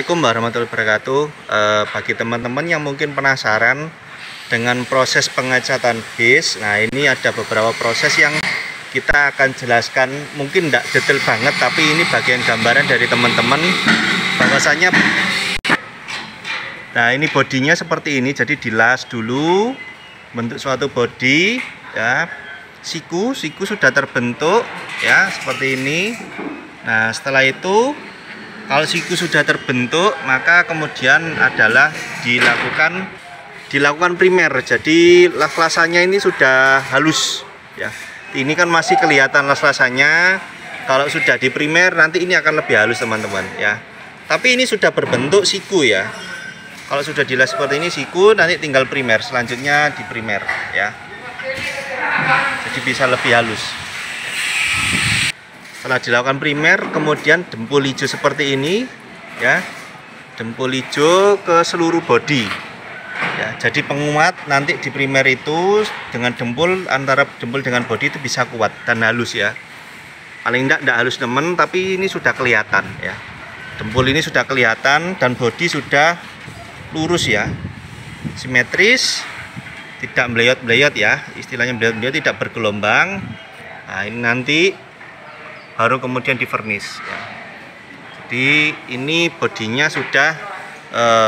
Assalamualaikum warahmatullahi wabarakatuh. Bagi teman-teman yang mungkin penasaran dengan proses pengecatan bis, nah ini ada beberapa proses yang kita akan jelaskan, mungkin tidak detail banget, tapi ini bagian gambaran dari teman-teman bahwasanya. Nah ini bodinya seperti ini, jadi dilas dulu bentuk suatu body ya. Siku sudah terbentuk ya seperti ini. Nah setelah itu, kalau siku sudah terbentuk, maka kemudian adalah dilakukan primer. Jadi las-lasannya ini sudah halus ya. Ini kan masih kelihatan las-lasannya. Kalau sudah di primer nanti ini akan lebih halus teman-teman ya. Tapi ini sudah berbentuk siku ya. Kalau sudah dilas seperti ini siku, nanti tinggal primer. Selanjutnya di primer ya. Jadi bisa lebih halus. Setelah dilakukan primer, kemudian dempul hijau seperti ini ya, dempul hijau ke seluruh body ya. Jadi penguat nanti di primer itu dengan dempul, antara dempul dengan body itu bisa kuat dan halus ya. Paling tidak halus temen, tapi ini sudah kelihatan ya. Dempul ini sudah kelihatan dan body sudah lurus ya, simetris, tidak beleyot-beleyot ya. Istilahnya beleyot-beleyot, tidak bergelombang. Nah ini nanti baru kemudian di vernis ya. Jadi ini bodinya sudah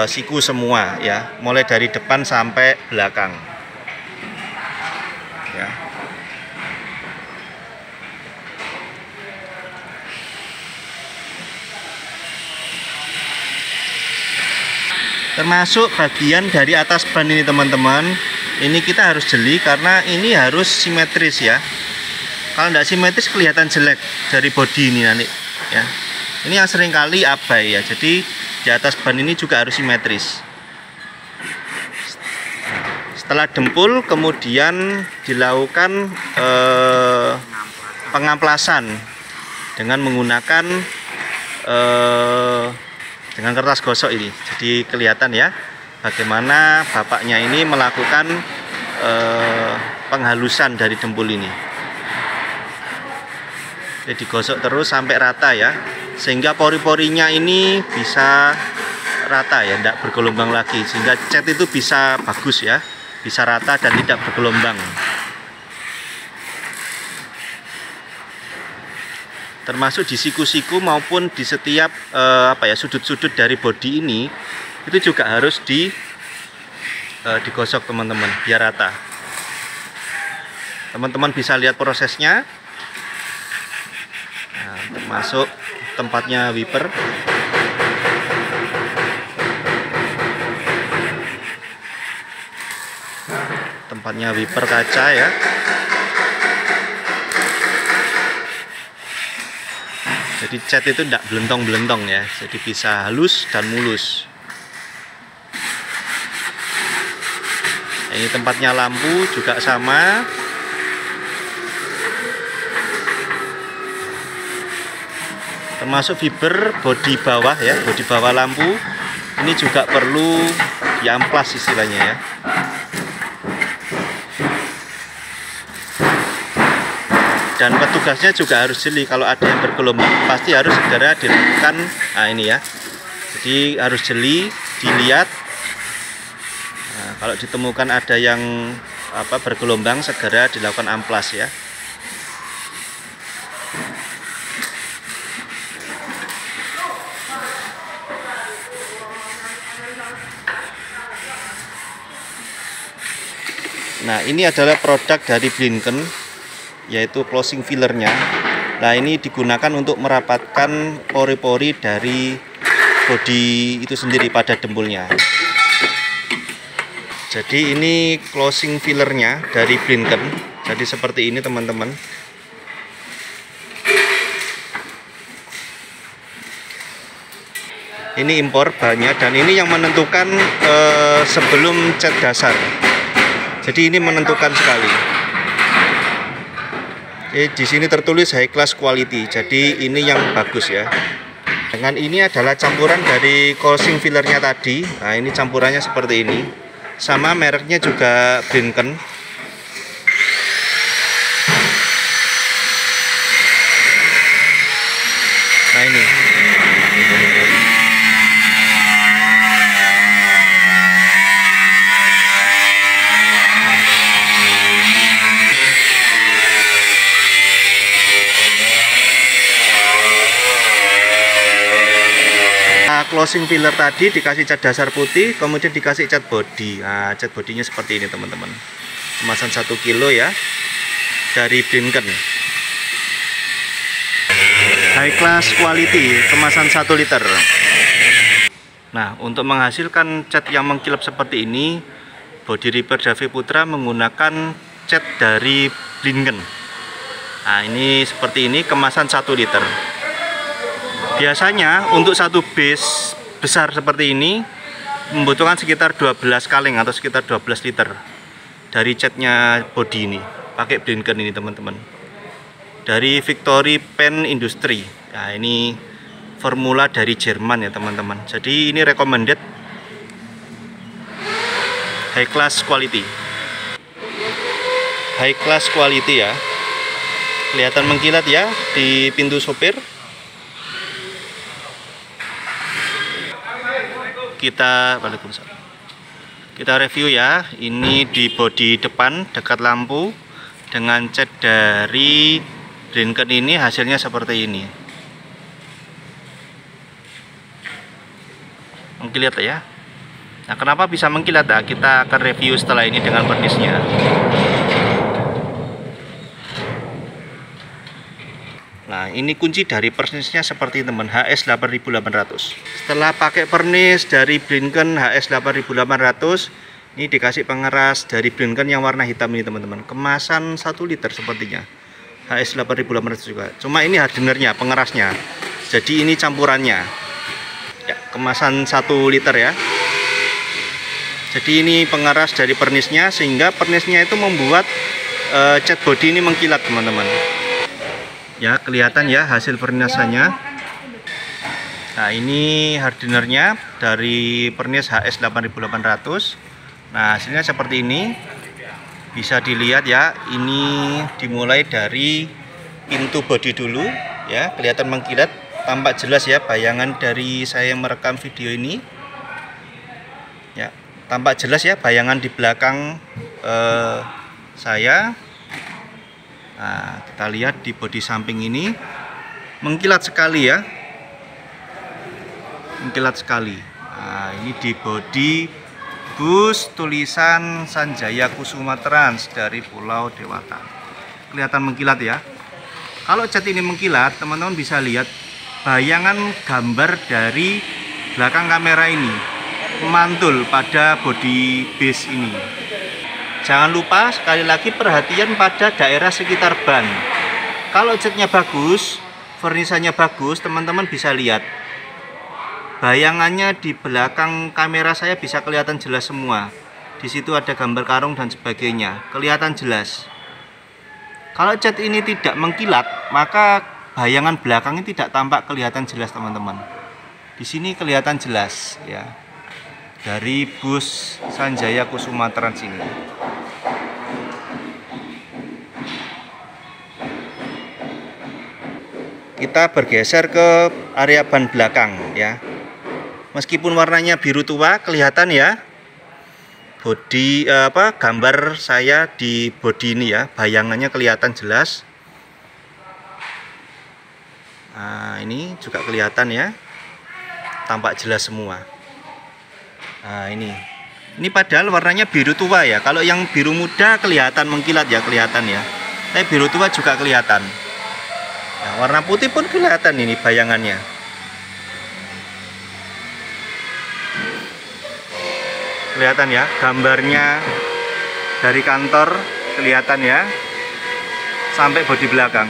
siku semua ya, mulai dari depan sampai belakang ya. Termasuk bagian dari atas ban ini teman-teman, ini kita harus jeli karena ini harus simetris ya. Kalau tidak simetris kelihatan jelek dari bodi ini nanti ya. Ini yang sering kali abai ya. Jadi di atas ban ini juga harus simetris. Setelah dempul kemudian dilakukan pengamplasan dengan menggunakan dengan kertas gosok ini. Jadi kelihatan ya bagaimana bapaknya ini melakukan penghalusan dari dempul ini. Jadi digosok terus sampai rata ya, sehingga pori-porinya ini bisa rata ya, tidak bergelombang lagi, sehingga cat itu bisa bagus ya, bisa rata dan tidak bergelombang. Termasuk di siku-siku maupun di setiap sudut-sudut dari bodi ini, itu juga harus digosok teman-teman biar rata. Teman-teman bisa lihat prosesnya. Nah, termasuk tempatnya wiper. Tempatnya wiper kaca ya. Jadi cat itu tidak belentong-belentong ya. Jadi bisa halus dan mulus. Ini tempatnya lampu juga sama. Termasuk fiber bodi bawah ya, bodi bawah lampu ini juga perlu diamplas istilahnya ya. Dan petugasnya juga harus jeli, kalau ada yang bergelombang pasti harus segera dilakukan. Nah ini ya, jadi harus jeli, dilihat. Nah, kalau ditemukan ada yang bergelombang, segera dilakukan amplas ya. Nah ini adalah produk dari Blinken, yaitu closing fillernya. Nah ini digunakan untuk merapatkan pori-pori dari bodi itu sendiri pada dempulnya. Jadi ini closing fillernya dari Blinken. Jadi seperti ini teman-teman. Ini impor bahannya, dan ini yang menentukan sebelum cat dasar. Jadi ini menentukan sekali. Di sini tertulis high class quality. Jadi ini yang bagus ya. Dengan ini adalah campuran dari closing fillernya tadi. Nah ini campurannya seperti ini. Sama mereknya juga Blinken. Nah ini. Setelah closing filler tadi dikasih cat dasar putih, kemudian dikasih cat body. Nah, cat bodinya seperti ini teman-teman. Kemasan 1 kilo ya, dari Brinken. High class quality, kemasan 1 liter. Nah, untuk menghasilkan cat yang mengkilap seperti ini, Body Repair Davi Putra menggunakan cat dari Brinken. Nah, ini seperti ini, kemasan 1 liter. Biasanya untuk satu base besar seperti ini membutuhkan sekitar 12 kaleng atau sekitar 12 liter dari catnya body ini, pakai Brinken ini teman-teman, dari Victory Pen Industry. Nah, ini formula dari Jerman ya teman-teman, jadi ini recommended high class quality ya. Kelihatan mengkilat ya di pintu sopir. Kita review ya. Ini di bodi depan dekat lampu dengan cat dari Brinken ini, hasilnya seperti ini. Mengkilat ya. Nah, kenapa bisa mengkilat? Nah, kita akan review setelah ini dengan pernisnya. Nah, ini kunci dari pernisnya seperti teman, HS 8800. Setelah pakai pernis dari Brinken HS 8800, ini dikasih pengeras dari Brinken yang warna hitam ini teman-teman. Kemasan 1 liter sepertinya. HS 8800 juga. Cuma ini hardenernya, pengerasnya. Jadi ini campurannya. Ya, kemasan 1 liter ya. Jadi ini pengeras dari pernisnya, sehingga pernisnya itu membuat cat body ini mengkilat teman-teman. Ya, kelihatan ya hasil pernisannya. Nah, ini hardenernya dari pernis HS 8800. Nah, hasilnya seperti ini. Bisa dilihat ya, ini dimulai dari pintu bodi dulu ya, kelihatan mengkilat, tampak jelas ya bayangan dari saya yang merekam video ini. Ya, tampak jelas ya bayangan di belakang saya. Nah, kita lihat di bodi samping ini mengkilat sekali ya, mengkilat sekali. Nah, ini di bodi bus tulisan Sanjaya Kusuma Trans dari Pulau Dewata, kelihatan mengkilat ya. Kalau cat ini mengkilat, teman-teman bisa lihat bayangan gambar dari belakang kamera ini memantul pada bodi base ini. Jangan lupa sekali lagi perhatian pada daerah sekitar ban. Kalau catnya bagus, vernisannya bagus, teman-teman bisa lihat bayangannya di belakang kamera saya bisa kelihatan jelas semua. Di situ ada gambar karung dan sebagainya, kelihatan jelas. Kalau cat ini tidak mengkilat, maka bayangan belakangnya tidak tampak kelihatan jelas teman-teman. Di sini kelihatan jelas ya, dari bus Sanjaya Kusuma Trans ini. Kita bergeser ke area ban belakang ya. Meskipun warnanya biru tua, kelihatan ya bodi gambar saya di bodi ini ya, bayangannya kelihatan jelas. Nah, ini juga kelihatan ya, tampak jelas semua. Nah, ini padahal warnanya biru tua ya. Kalau yang biru muda kelihatan mengkilat ya, kelihatan ya. Tapi biru tua juga kelihatan. Nah, warna putih pun kelihatan ini bayangannya. Kelihatan ya gambarnya dari kantor, kelihatan ya sampai bodi belakang.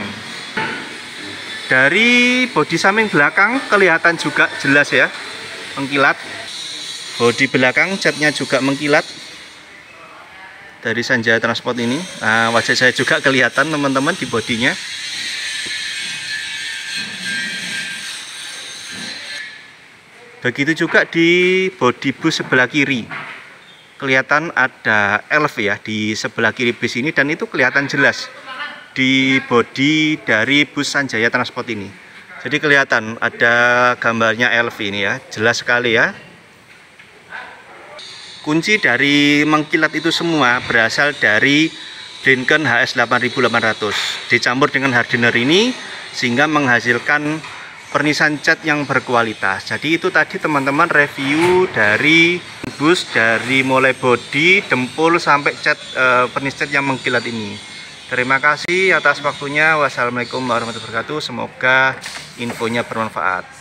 Dari bodi samping belakang kelihatan juga jelas ya mengkilat. Bodi belakang catnya juga mengkilat dari Sanjaya Transport ini. Nah, wajah saya juga kelihatan teman-teman di bodinya. Begitu juga di bodi bus sebelah kiri, kelihatan ada elf ya di sebelah kiri bus ini, dan itu kelihatan jelas di bodi dari bus Sanjaya Transport ini. Jadi kelihatan ada gambarnya elf ini ya, jelas sekali ya. Kunci dari mengkilat itu semua berasal dari Brinken HS 8800 dicampur dengan hardener ini, sehingga menghasilkan pernisan cat yang berkualitas. Jadi itu tadi teman-teman review dari bus, dari mulai bodi, dempul sampai cat pernis cat yang mengkilat ini. Terima kasih atas waktunya. Wassalamualaikum warahmatullahi wabarakatuh. Semoga infonya bermanfaat.